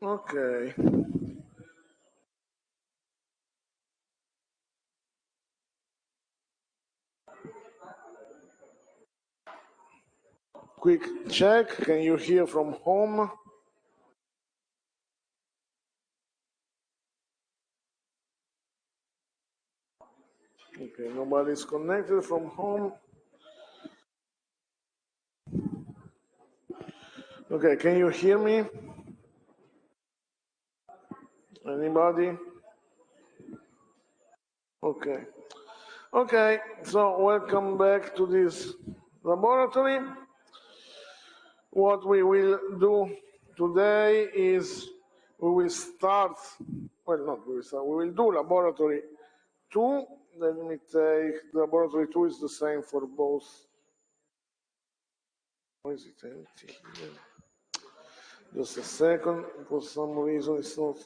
Okay. Quick check. Can you hear from home? Okay, nobody's connected from home. Okay, can you hear me? Anybody? Okay. Okay, so welcome back to this laboratory. What we will do today is we will start, well, not we will start, we will do laboratory 2. Let me take, the laboratory 2 is the same for both. Why is it empty here? Just a second, for some reason it's not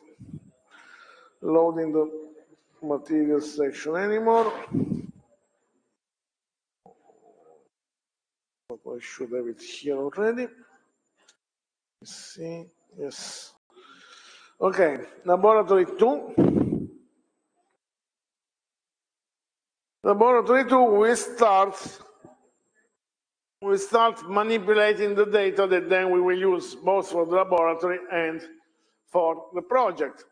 loading the material section anymore. But I should have it here already. Let's see, yes. Okay, laboratory 2. Laboratory 2, we start manipulating the data that then we will use both for the laboratory and for the project.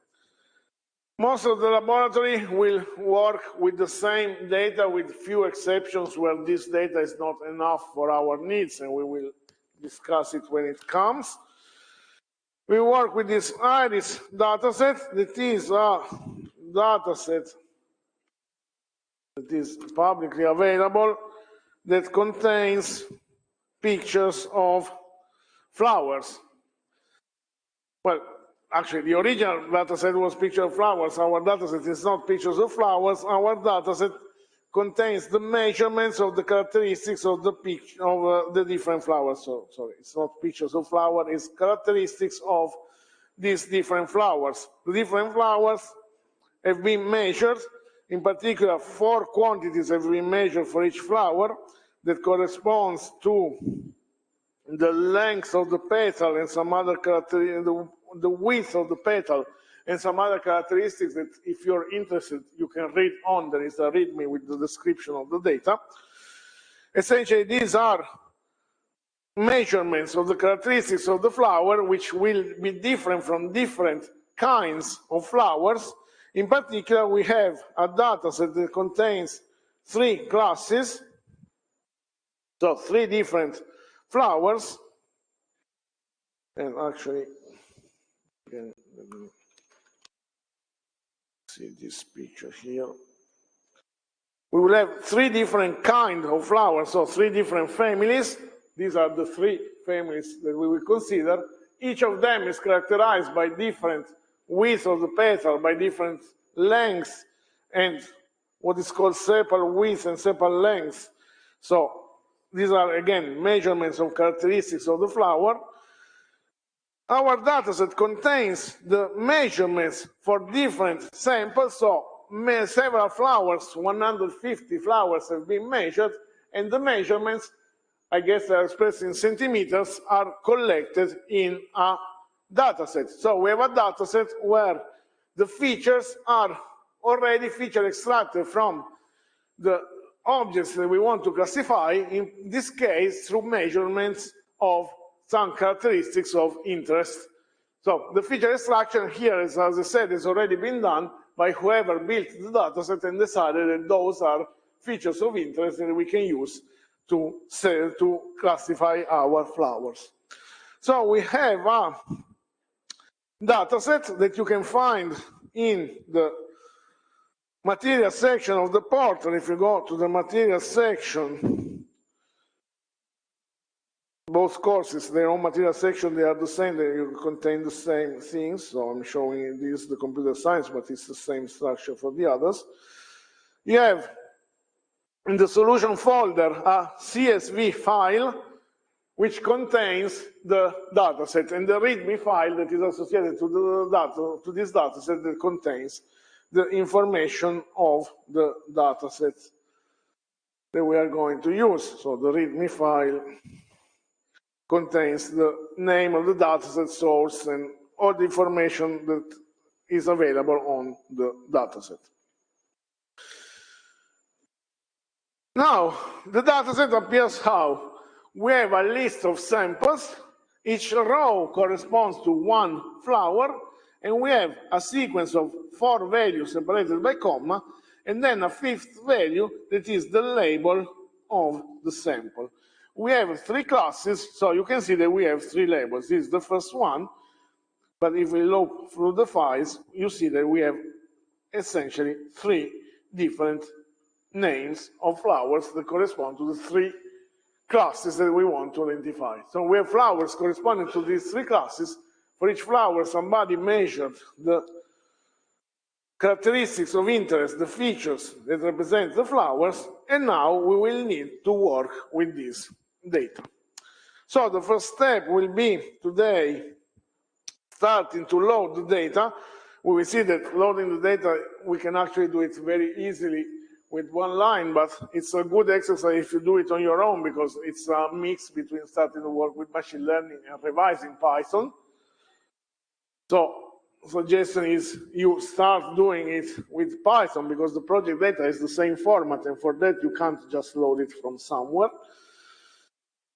Most of the laboratory will work with the same data with few exceptions where this data is not enough for our needs, and we will discuss it when it comes. We work with this iris dataset that is a dataset that is publicly available that contains pictures of flowers. Well, actually, the original dataset was picture of flowers. Our dataset is not pictures of flowers. Our dataset contains the measurements of the characteristics of the different flowers. So, sorry, it's not pictures of flowers, it's characteristics of these different flowers. The different flowers have been measured. In particular, 4 quantities have been measured for each flower that corresponds to the length of the petal and some other characteristics, the width of the petal and some other characteristics that if you're interested, you can read on. There is a README with the description of the data. Essentially, these are measurements of the characteristics of the flower, which will be different from different kinds of flowers. In particular, we have a dataset that contains 3 classes, so 3 different flowers. And actually, again, let me see this picture here. We will have 3 different kinds of flowers, so 3 different families. These are the 3 families that we will consider. Each of them is characterized by different width of the petal, by different lengths, and what is called sepal width and sepal length. So these are, again, measurements of characteristics of the flower. Our dataset contains the measurements for different samples, so several flowers, 150 flowers have been measured, and the measurements, I guess they're expressed in centimeters, are collected in a dataset. So we have a dataset where the features are already feature extracted from the objects that we want to classify, in this case through measurements of some characteristics of interest. So the feature extraction here, is, as I said, has already been done by whoever built the dataset and decided that those are features of interest that we can use to classify our flowers. So we have a dataset that you can find in the material section of the portal. If you go to the material section, both courses, their own material section, they are the same, they contain the same things. So I'm showing this, the computer science, but it's the same structure for the others. You have in the solution folder a CSV file which contains the dataset, and the README file that is associated to the data, to this dataset that contains the information of the dataset that we are going to use. So the README file contains the name of the dataset, source, and all the information that is available on the dataset. Now, the dataset appears how? We have a list of samples. Each row corresponds to one flower, and we have a sequence of 4 values separated by comma, and then a 5th value that is the label of the sample. We have 3 classes, so you can see that we have 3 labels. This is the first one, but if we look through the files, you see that we have essentially 3 different names of flowers that correspond to the 3 classes that we want to identify. So we have flowers corresponding to these 3 classes. For each flower, somebody measured the characteristics of interest, the features that represent the flowers, and now we will need to work with this data. So the first step will be today starting to load the data. We will see that loading the data, we can actually do it very easily with one line, but it's a good exercise if you do it on your own, because it's a mix between starting to work with machine learning and revising Python. So suggestion is you start doing it with Python, because the project data is the same format, and for that you can't just load it from somewhere,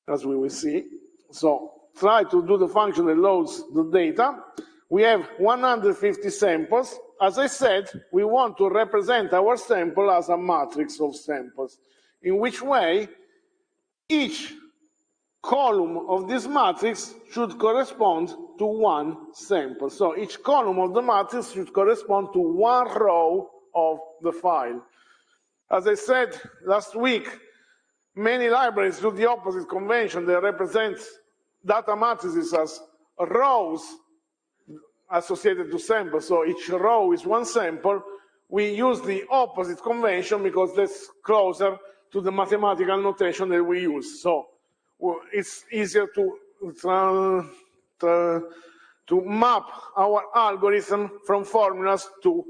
as we will see. So try to do the function that loads the data. We have 150 samples. As I said, we want to represent our sample as a matrix of samples, in which way each column of this matrix should correspond to one sample. So each column of the matrix should correspond to one row of the file. As I said last week, many libraries do the opposite convention. They represent data matrices as rows associated to samples. So each row is one sample. We use the opposite convention because that's closer to the mathematical notation that we use. So it's easier to map our algorithm from formulas to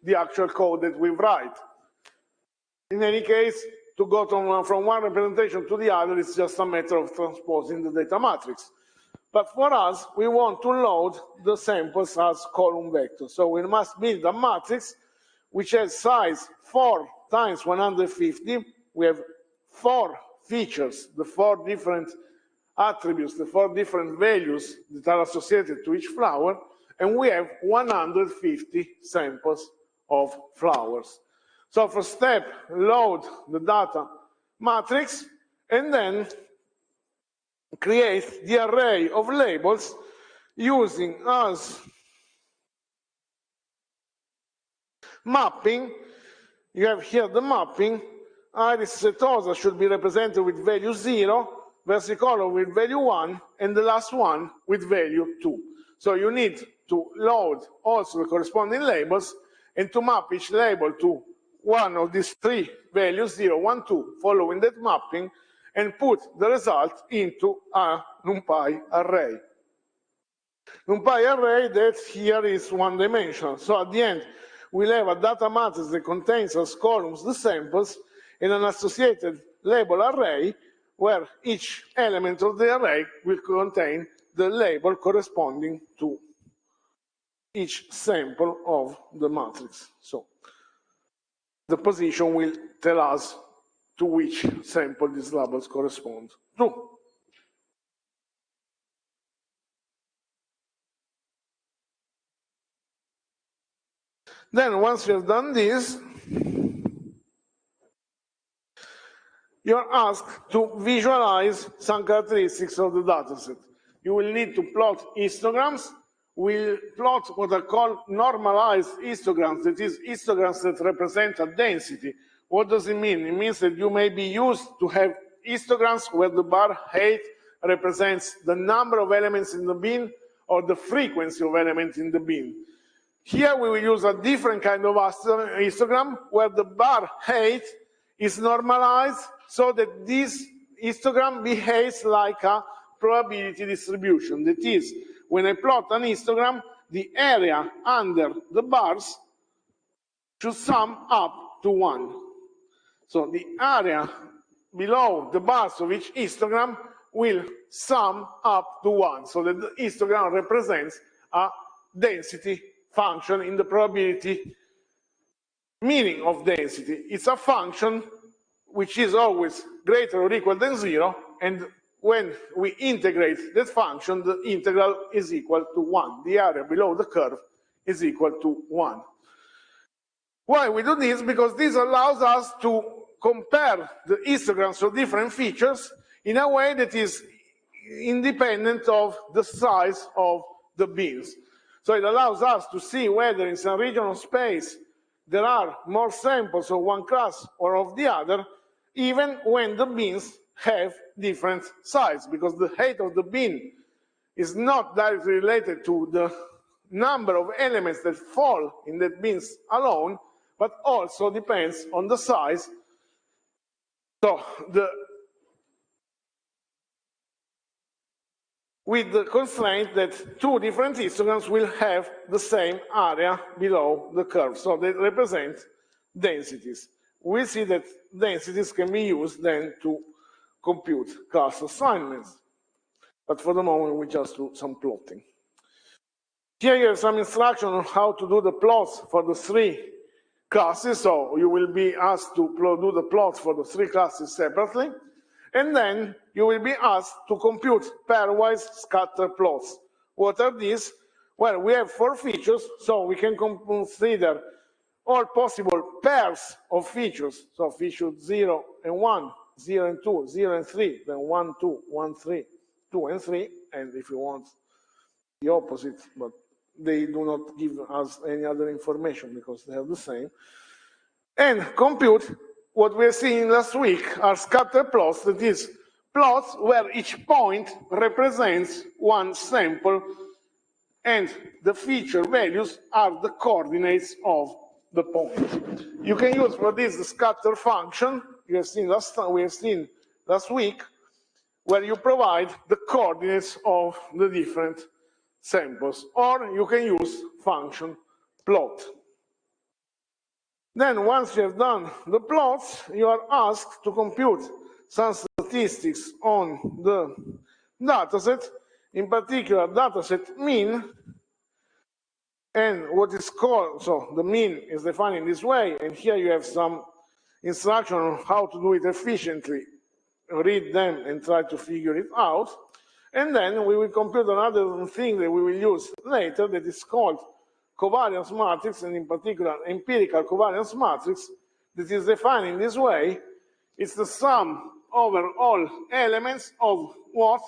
the actual code that we write. In any case, to go from one representation to the other, it's just a matter of transposing the data matrix. But for us, we want to load the samples as column vectors. So we must build a matrix which has size 4 times 150. We have 4 features, the 4 different attributes, the 4 different values that are associated to each flower, and we have 150 samples of flowers. So first step, load the data matrix, and then create the array of labels using as mapping. You have here the mapping. Iris setosa should be represented with value 0, versicolor with value 1, and the last one with value 2. So you need to load also the corresponding labels and to map each label to one of these 3 values, 0, 1, 2, following that mapping, and put the result into a NumPy array. NumPy array that here is one dimensional. So at the end, we'll have a data matrix that contains as columns the samples and an associated label array where each element of the array will contain the label corresponding to each sample of the matrix. So the position will tell us to which sample these labels correspond to. Then once you have done this, you're asked to visualize some characteristics of the dataset. You will need to plot histograms. We'll plot what are called normalized histograms, that is, histograms that represent a density. What does it mean? It means that you may be used to have histograms where the bar height represents the number of elements in the bin or the frequency of elements in the bin. Here we will use a different kind of histogram where the bar height is normalized so that this histogram behaves like a probability distribution. That is, when I plot an histogram, the area under the bars should sum up to 1. So the area below the bars of each histogram will sum up to 1, so that the histogram represents a density function in the probability meaning of density. It's a function which is always greater or equal than 0, and when we integrate that function, the integral is equal to 1. The area below the curve is equal to 1. Why we do this? Because this allows us to compare the histograms of different features in a way that is independent of the size of the bins. So it allows us to see whether in some region of space there are more samples of one class or of the other, even when the bins have different size, because the height of the bin is not directly related to the number of elements that fall in that bins alone, but also depends on the size. So with the constraint that two different histograms will have the same area below the curve. So they represent densities. We see that densities can be used then to compute class assignments. But for the moment, we just do some plotting. Here you have some instruction on how to do the plots for the three classes. So you will be asked to do the plots for the three classes separately. And then you will be asked to compute pairwise scatter plots. What are these? Well, we have 4 features, so we can consider all possible pairs of features. So feature 0 and 1, 0 and 2, 0 and 3, then 1, 2, 1, 3, 2 and 3, and if you want the opposite, but they do not give us any other information because they are the same. And compute what we have seen last week are scatter plots, that is, plots where each point represents one sample and the feature values are the coordinates of the point. You can use for this the scatter function we have seen last week, where you provide the coordinates of the different samples, or you can use function plot. Then once you have done the plots, you are asked to compute some statistics on the dataset, in particular dataset mean, and what is called, so the mean is defined in this way, and here you have some instruction on how to do it efficiently. Read them and try to figure it out. And then we will compute another thing that we will use later that is called covariance matrix, and in particular empirical covariance matrix, that is defined in this way. It's the sum over all elements of what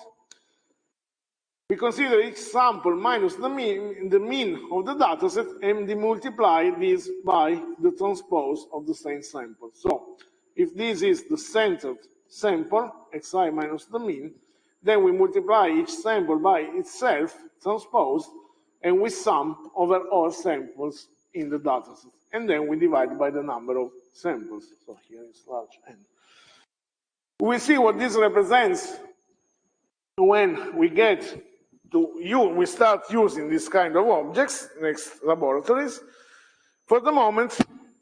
we consider each sample minus the mean of the dataset, and we multiply this by the transpose of the same sample. So if this is the centered sample, xi minus the mean, then we multiply each sample by itself, transposed, and we sum over all samples in the dataset. And then we divide by the number of samples. So here is large n. We see what this represents when we get to we start using this kind of objects next laboratories. For the moment,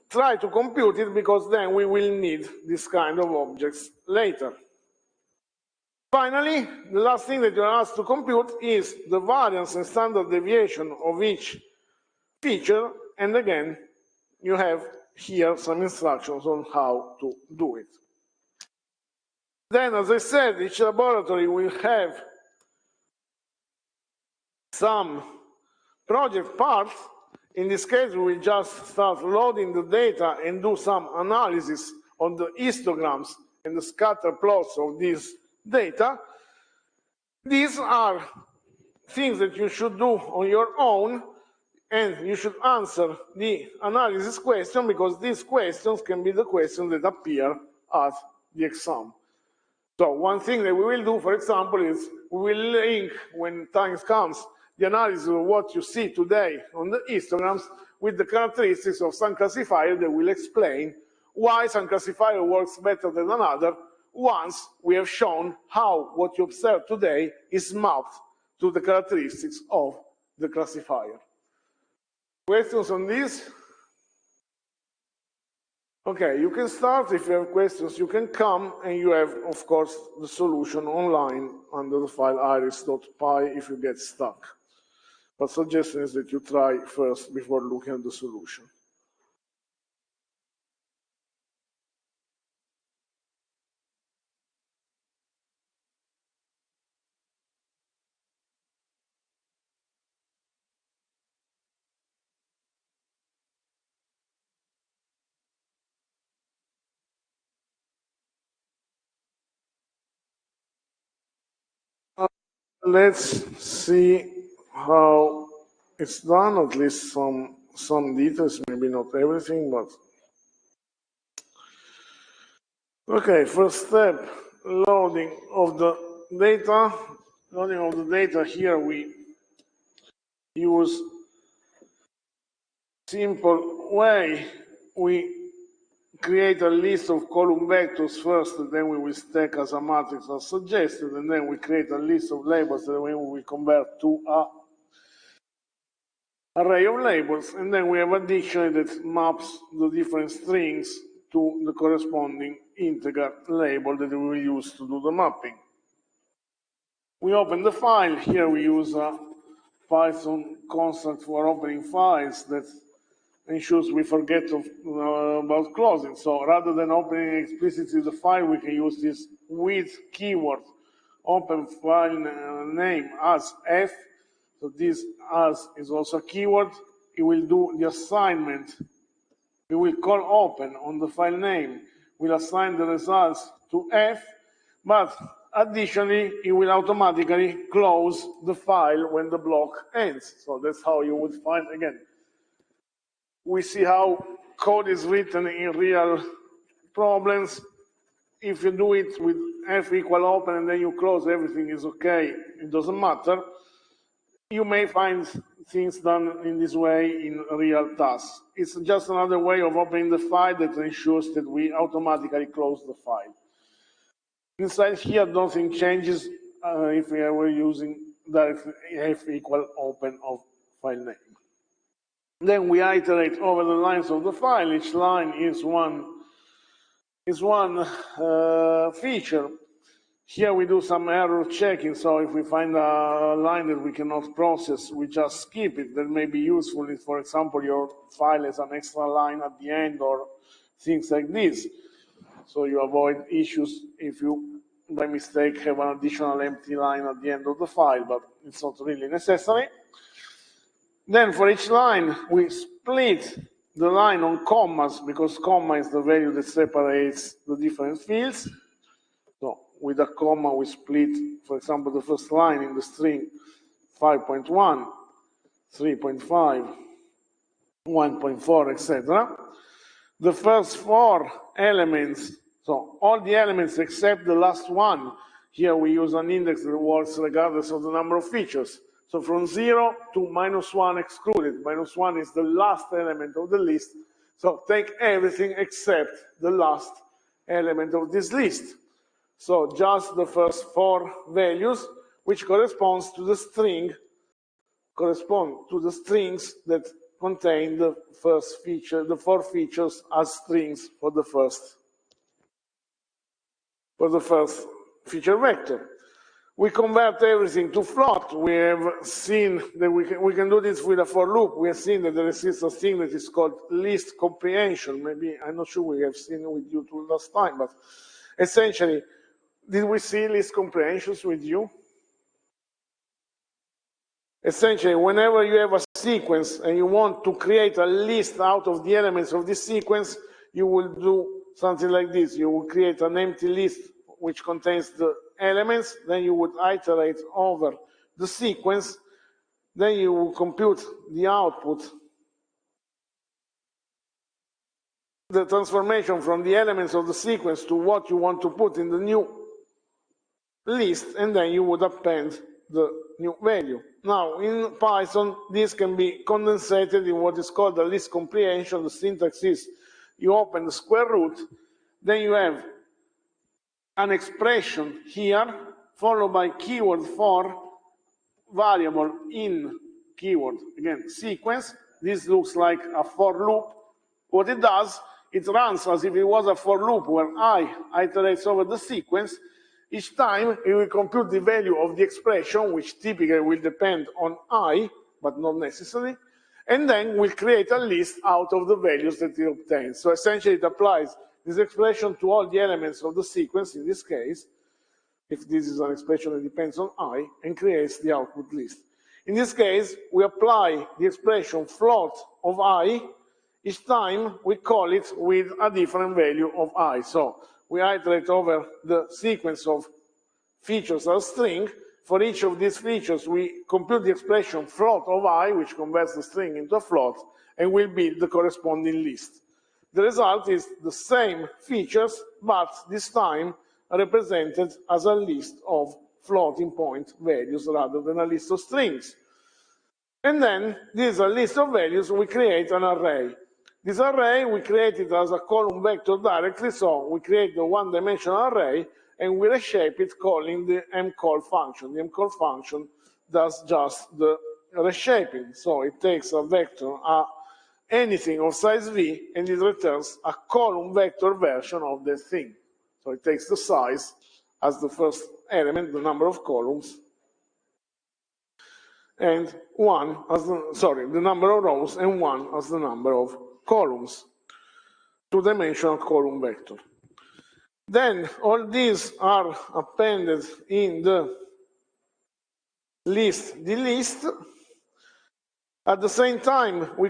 try to compute it, because then we will need this kind of objects later. Finally, the last thing that you are asked to compute is the variance and standard deviation of each feature, and again, you have here some instructions on how to do it. Then, as I said, each laboratory will have some project parts. In this case, we will just start loading the data and do some analysis on the histograms and the scatter plots of these data. These are things that you should do on your own, and you should answer the analysis question, because these questions can be the questions that appear at the exam. So one thing that we will do, for example, is we will link, when time comes, the analysis of what you see today on the histograms with the characteristics of some classifier that will explain why some classifier works better than another, once we have shown how what you observe today is mapped to the characteristics of the classifier. Questions on this? Okay, you can start. If you have questions, you can come, and you have, of course, the solution online under the file iris.py if you get stuck. but suggestion is that you try first before looking at the solution. Let's see how it's done, at least some details, maybe not everything, but okay, first step, loading of the data. Loading of the data here, we use simple way. We create a list of column vectors first, and then we will stack as a matrix as suggested, and then we create a list of labels that we will convert to a array of labels, and then we have a dictionary that maps the different strings to the corresponding integer label that we will use to do the mapping. We open the file. Here we use a Python construct for opening files that ensures we forget about closing. So rather than opening explicitly the file, we can use this with keyword, open file name as f. So this as is also a keyword. It will do the assignment. We will call open on the file name. We'll assign the results to f, but additionally, it will automatically close the file when the block ends. So that's how you would find, again, we see how code is written in real problems. If you do it with f equal open and then you close, everything is okay, it doesn't matter. You may find things done in this way in real tasks. It's just another way of opening the file that ensures that we automatically close the file. Inside here, nothing changes if we were using directly f equal open of file name. Then we iterate over the lines of the file. Each line is one feature. Here we do some error checking, so if we find a line that we cannot process, we just skip it. That may be useful if, for example, your file has an extra line at the end or things like this. So you avoid issues if you, by mistake, have an additional empty line at the end of the file, but it's not really necessary. Then for each line, we split the line on commas, because comma is the value that separates the different fields. So with a comma, we split, for example, the first line in the string 5.1, 3.5, 1.4, etc. The first four elements, so all the elements except the last one, here we use an index that works regardless of the number of features. So from 0 to -1 excluded. -1 is the last element of the list. So take everything except the last element of this list. So just the first four values, which corresponds to the string, correspond to the strings that contain the first feature, the four features as strings for the first feature vector. We convert everything to float. We have seen that we can do this with a for loop. We have seen that there exists a thing that is called list comprehension. Maybe, I'm not sure we have seen it with you last time, but essentially, did we see list comprehensions with you? Essentially, whenever you have a sequence and you want to create a list out of the elements of this sequence, you will do something like this. You will create an empty list which contains the elements, then you would iterate over the sequence, then you will compute the output, the transformation from the elements of the sequence to what you want to put in the new list, and then you would append the new value. Now, in Python, this can be condensated in what is called a list comprehension. The syntax is you open the square root, then you have an expression here, followed by keyword for variable in keyword, again, sequence. This looks like a for loop. What it does, it runs as if it was a for loop where I iterates over the sequence. Each time, it will compute the value of the expression, which typically will depend on I, but not necessary. And then we'll create a list out of the values that it obtains. So essentially it applies this expression to all the elements of the sequence, in this case, if this is an expression that depends on I, and creates the output list. In this case, we apply the expression float of I. Each time we call it with a different value of I. So we iterate over the sequence of features as string. For each of these features, we compute the expression float of I, which converts the string into a float, and we'll build the corresponding list. The result is the same features, but this time represented as a list of floating point values rather than a list of strings. And then this is a list of values, we create an array. This array we create it as a column vector directly, so we create the one-dimensional array and we reshape it calling the mcall function. The mcall function does just the reshaping, so it takes a vector, anything of size v, and it returns a column vector version of the thing. So it takes the size as the first element, the number of columns, and one as the number of rows, and one as the number of columns, two-dimensional column vector. Then all these are appended in the list, the list. At the same time, we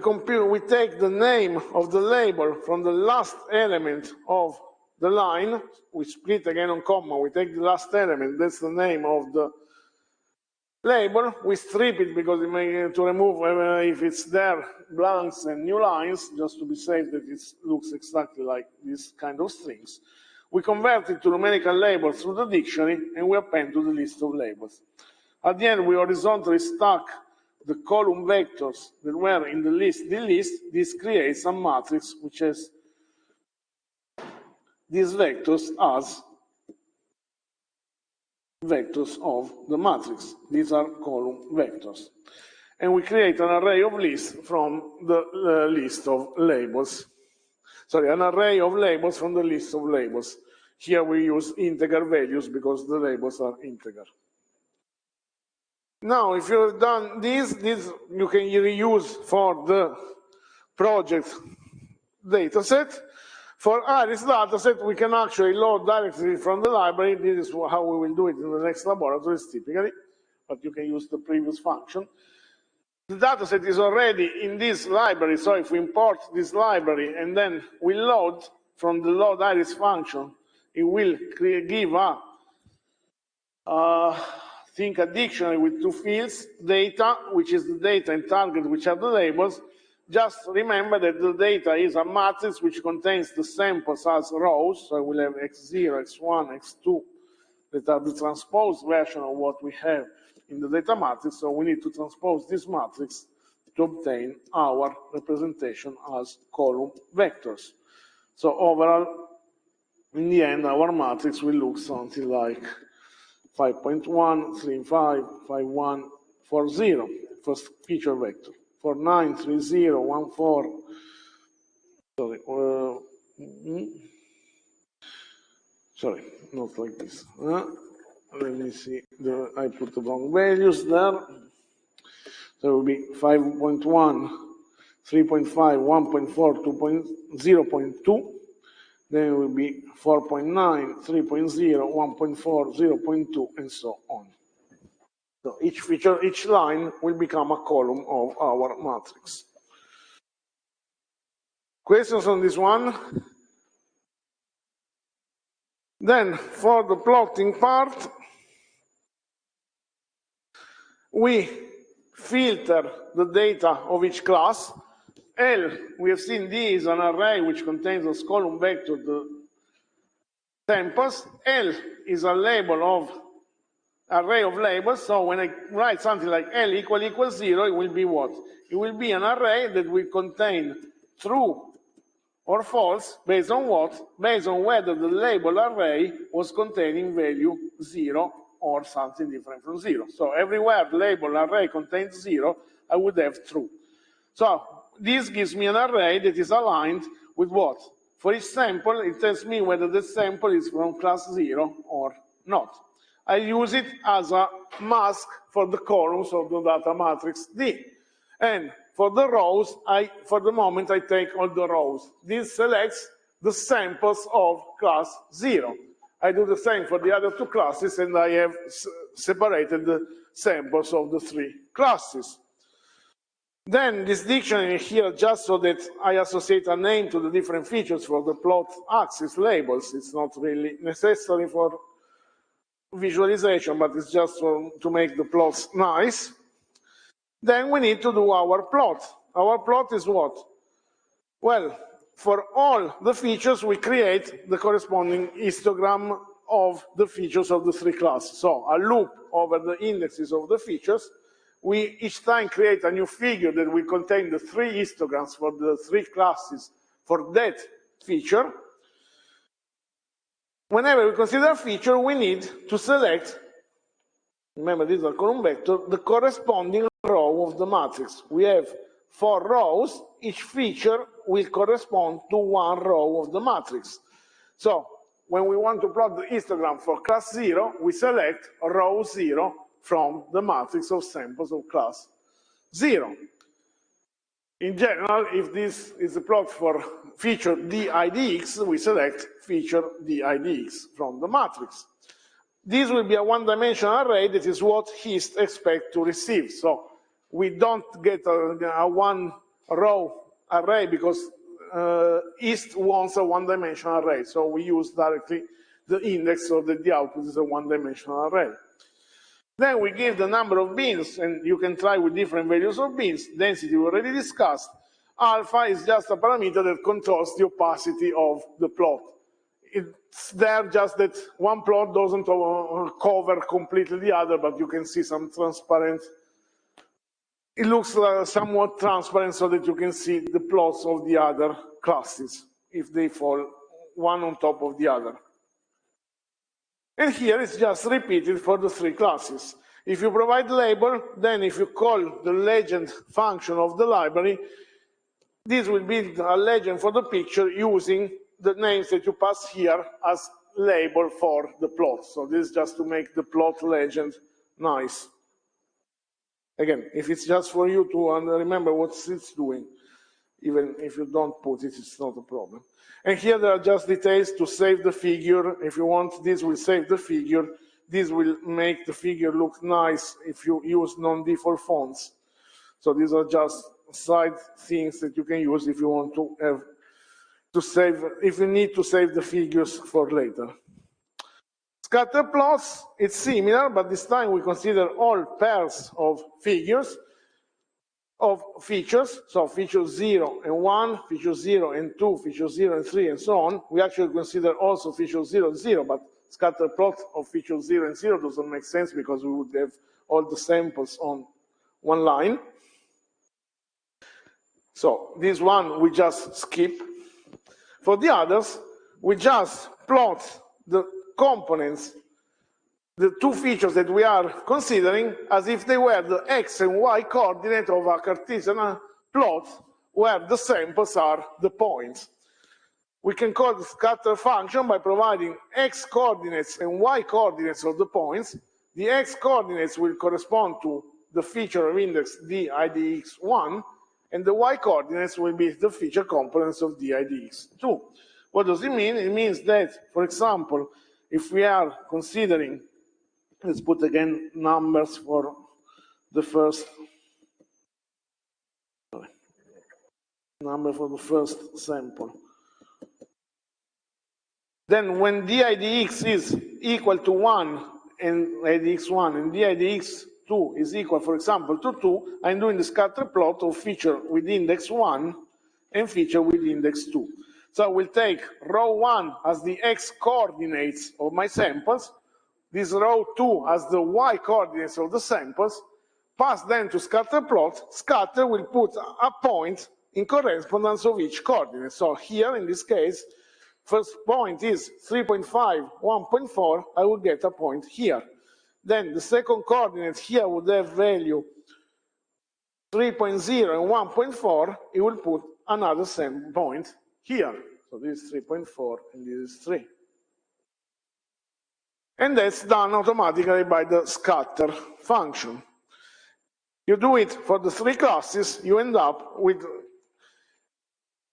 take the name of the label from the last element of the line. We split again on comma. We take the last element. That's the name of the label. We strip it because it may to remove if it's there blanks and new lines, just to be safe that it looks exactly like this kind of strings. We convert it to numerical labels through the dictionary, and we append to the list of labels. At the end, we horizontally stack the column vectors that were in the list, this creates a matrix which has these vectors as vectors of the matrix. These are column vectors. And we create an array of lists from the list of labels. Sorry, an array of labels from the list of labels. Here we use integer values because the labels are integer. Now, if you've done this you can reuse for the project dataset. For Iris dataset, we can actually load directly from the library. This is how we will do it in the next laboratories typically, but you can use the previous function. The dataset is already in this library, so if we import this library and then we load from the load Iris function, it will give a dictionary with two fields, data, which is the data, and target, which are the labels. Just remember that the data is a matrix which contains the samples as rows, so we'll have x0, x1, x2, that are the transposed version of what we have in the data matrix, so we need to transpose this matrix to obtain our representation as column vectors. So overall, in the end, our matrix will look something like 5.1, 35, 51, 40, first feature vector. 49, 30, 14, sorry, not like this. Let me see, I put the wrong values there. So it will be 5.1, 3.5, 1.4, 0.2. Then it will be 4.9, 3.0, 1.4, 0.2, and so on. So each feature, each line will become a column of our matrix. Questions on this one? Then for the plotting part, we filter the data of each class. L, we have seen D is an array which contains as column vector the samples. L is a label of array of labels, so when I write something like L equals 0, it will be what? It will be an array that will contain true or false, based on what? Based on whether the label array was containing value 0 or something different from 0. So everywhere the label array contains 0, I would have true. So this gives me an array that is aligned with what? For each sample, it tells me whether the sample is from class 0 or not. I use it as a mask for the columns of the data matrix D. And for the rows, for the moment, I take all the rows. This selects the samples of class 0. I do the same for the other two classes, and I have separated the samples of the three classes. Then this dictionary here, just so that I associate a name to the different features for the plot axis labels. It's not really necessary for visualization, but it's just to make the plots nice. Then we need to do our plot. Our plot is what? Well, for all the features, we create the corresponding histogram of the features of the three classes. So a loop over the indexes of the features. We each time create a new figure that will contain the three histograms for the three classes for that feature. Whenever we consider a feature, we need to select, remember these are column vector, the corresponding row of the matrix. We have 4 rows. Each feature will correspond to 1 row of the matrix. So when we want to plot the histogram for class 0, we select row 0 from the matrix of samples of class 0. In general, if this is a plot for feature dIdx, we select feature dIdx from the matrix. This will be a one-dimensional array. That is what hist expect to receive. So we don't get a one-row array because hist wants a one-dimensional array. So we use directly the index so that the output is a one-dimensional array. Then we give the number of bins, and you can try with different values of bins. Density we already discussed. Alpha is just a parameter that controls the opacity of the plot. It's there just that one plot doesn't cover completely the other, but you can see some transparent. It looks somewhat transparent so that you can see the plots of the other classes if they fall one on top of the other. And here it's just repeated for the three classes. If you provide label, then if you call the legend function of the library, this will build a legend for the picture using the names that you pass here as label for the plot. So this is just to make the plot legend nice. Again, if it's just for you to remember what it's doing, even if you don't put it, it's not a problem. And here there are just details to save the figure. If you want, this will save the figure. This will make the figure look nice if you use non-default fonts. So these are just side things that you can use if you want to have to save, if you need to save the figures for later. Scatter plots, it's similar, but this time we consider all pairs of figures, of features, so features 0 and 1, features 0 and 2, features 0 and 3, and so on. We actually consider also features 0 and 0, but scatter plot of features 0 and 0 doesn't make sense because we would have all the samples on one line. So this one we just skip. For the others, we just plot the components, the two features that we are considering, as if they were the x and y coordinate of a Cartesian plot where the samples are the points. We can call the scatter function by providing x coordinates and y coordinates of the points. The x coordinates will correspond to the feature of index dIdx1, and the y coordinates will be the feature components of dIdx2. What does it mean? It means that, for example, if we are considering, let's put again numbers for the first number for the first sample. Then when dIdx is equal to 1 and idx1 and dIdx2 is equal, for example, to 2, I'm doing the scatter plot of feature with index 1 and feature with index 2. So I will take row 1 as the x coordinates of my samples, this row 2 as the y coordinates of the samples, pass them to scatter plot. Scatter will put a point in correspondence of each coordinate. So here, in this case, first point is 3.5, 1.4, I will get a point here. Then the second coordinate here would have value 3.0 and 1.4, it will put another same point here. So this is 3.4 and this is 3. And that's done automatically by the scatter function. You do it for the 3 classes, you end up with,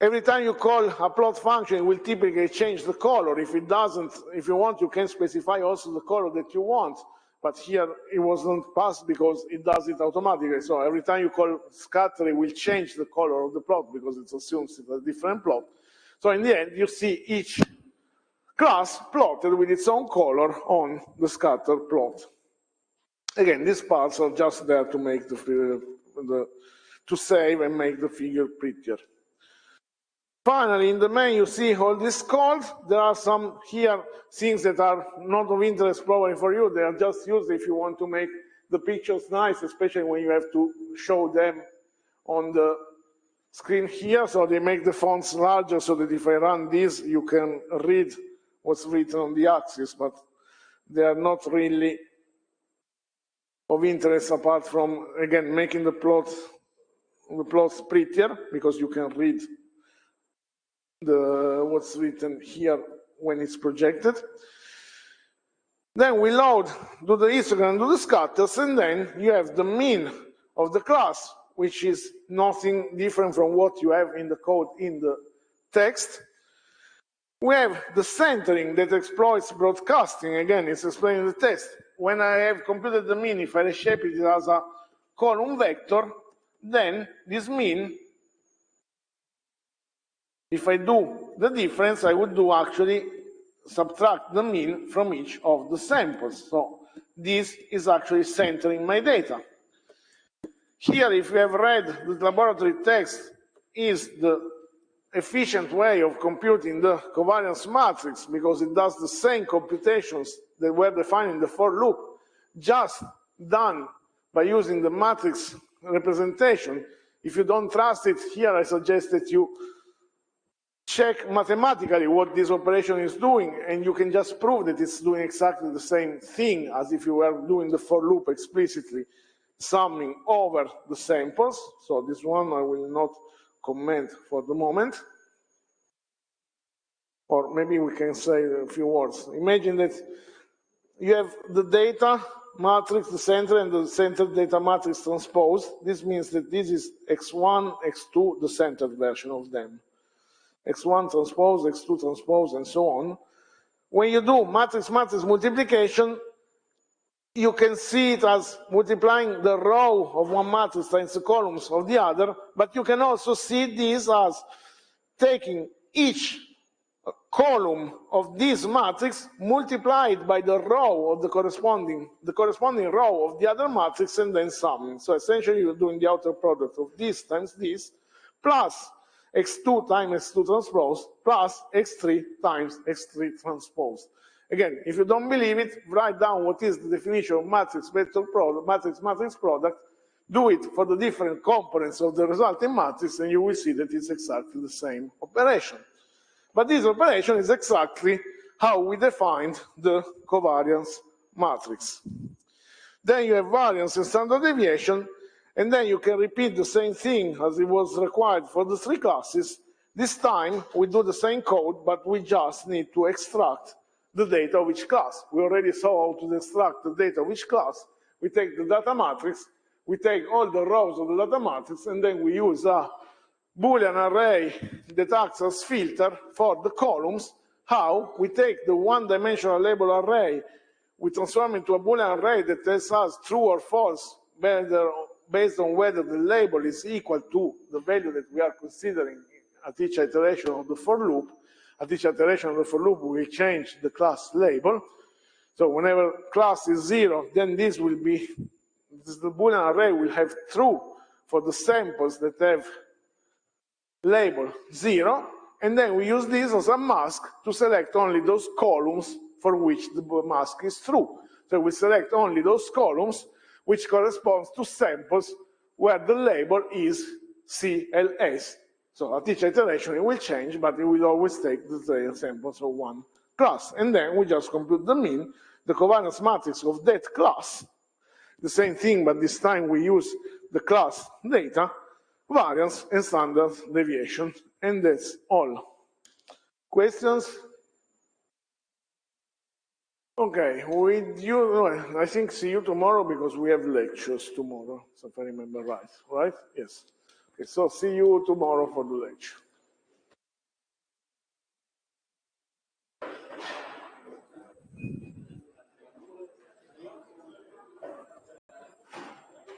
every time you call a plot function, it will typically change the color. If it doesn't, if you want, you can specify also the color that you want. But here it wasn't passed because it does it automatically. So every time you call scatter, it will change the color of the plot because it assumes it's a different plot. So in the end, you see each class plotted with its own color on the scatter plot. Again, these parts are just there to make to save and make the figure prettier. Finally, in the main, you see all this code. There are some here things that are not of interest probably for you. They are just used if you want to make the pictures nice, especially when you have to show them on the screen here. So they make the fonts larger so that if I run this, you can read what's written on the axis, but they are not really of interest apart from, again, making the plots prettier because you can read what's written here when it's projected. Then we load, do the histogram, do the scatters, and then you have the mean of the class, which is nothing different from what you have in the code in the text. We have the centering that exploits broadcasting. Again, it's explained in the text. When I have computed the mean, if I reshape it as a column vector, then this mean, if I do the difference, I would do actually subtract the mean from each of the samples. So this is actually centering my data. Here, if you have read the laboratory text, is the efficient way of computing the covariance matrix because it does the same computations that were defined in the for loop, just done by using the matrix representation. If you don't trust it, here I suggest that you check mathematically what this operation is doing, and you can just prove that it's doing exactly the same thing as if you were doing the for loop explicitly, summing over the samples. So this one I will not comment for the moment. Or maybe we can say a few words. Imagine that you have the data matrix, the center, and the center data matrix transposed. This means that this is x1, x2, the centered version of them. x1 transpose, x2 transpose, and so on. When you do matrix-matrix multiplication, you can see it as multiplying the row of one matrix times the columns of the other, but you can also see this as taking each column of this matrix multiplied by the row of the corresponding row of the other matrix and then summing. So essentially you're doing the outer product of this times this plus x2 times x2 transpose plus x3 times x3 transpose. Again, if you don't believe it, write down what is the definition of matrix vector product, matrix product, do it for the different components of the resulting matrix, and you will see that it's exactly the same operation. But this operation is exactly how we defined the covariance matrix. Then you have variance and standard deviation, and then you can repeat the same thing as it was required for the 3 classes. This time we do the same code, but we just need to extract the data of each class. We already saw how to extract the data of each class. We take the data matrix, we take all the rows of the data matrix, and then we use a Boolean array that acts as filter for the columns. How? We take the one-dimensional label array, we transform it into a Boolean array that tells us true or false based on whether the label is equal to the value that we are considering at each iteration of the for loop. At each iteration of the for loop, we change the class label. So whenever class is 0, then the Boolean array will have true for the samples that have label 0, and then we use this as a mask to select only those columns for which the mask is true. So we select only those columns which corresponds to samples where the label is CLS. So at each iteration it will change, but it will always take the samples of one class. And then we just compute the mean, the covariance matrix of that class. The same thing, but this time we use the class data, variance and standard deviation, and that's all. Questions? Okay, with you, I think see you tomorrow because we have lectures tomorrow, so if I remember right, right? Yes. Okay, so see you tomorrow for the lecture.